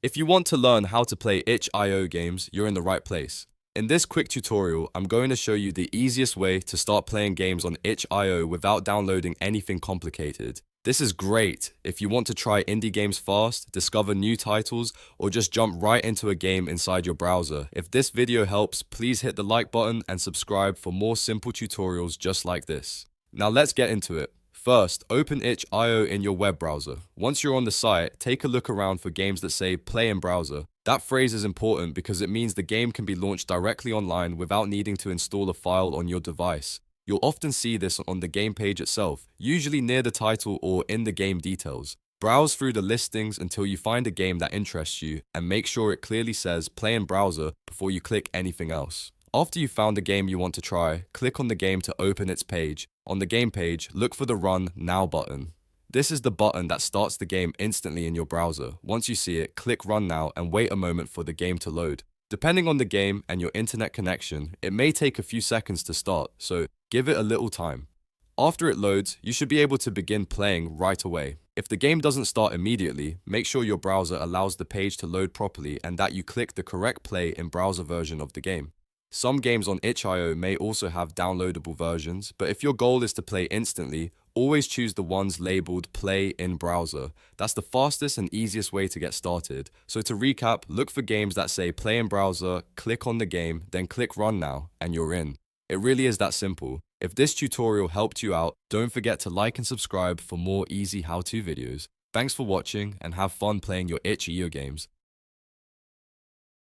If you want to learn how to play itch.io games, you're in the right place. In this quick tutorial, I'm going to show you the easiest way to start playing games on itch.io without downloading anything complicated. This is great if you want to try indie games fast, discover new titles, or just jump right into a game inside your browser. If this video helps, please hit the like button and subscribe for more simple tutorials just like this. Now let's get into it. First, open itch.io in your web browser. Once you're on the site, take a look around for games that say play in browser. That phrase is important because it means the game can be launched directly online without needing to install a file on your device. You'll often see this on the game page itself, usually near the title or in the game details. Browse through the listings until you find a game that interests you and make sure it clearly says play in browser before you click anything else. After you've found the game you want to try, click on the game to open its page. On the game page, look for the Run Now button. This is the button that starts the game instantly in your browser. Once you see it, click Run Now and wait a moment for the game to load. Depending on the game and your internet connection, it may take a few seconds to start, so give it a little time. After it loads, you should be able to begin playing right away. If the game doesn't start immediately, make sure your browser allows the page to load properly and that you click the correct play in browser version of the game. Some games on itch.io may also have downloadable versions, but if your goal is to play instantly, always choose the ones labeled Play in Browser. That's the fastest and easiest way to get started. So to recap, look for games that say Play in Browser, click on the game, then click Run Now, and you're in. It really is that simple. If this tutorial helped you out, don't forget to like and subscribe for more easy how-to videos. Thanks for watching and have fun playing your itch.io games.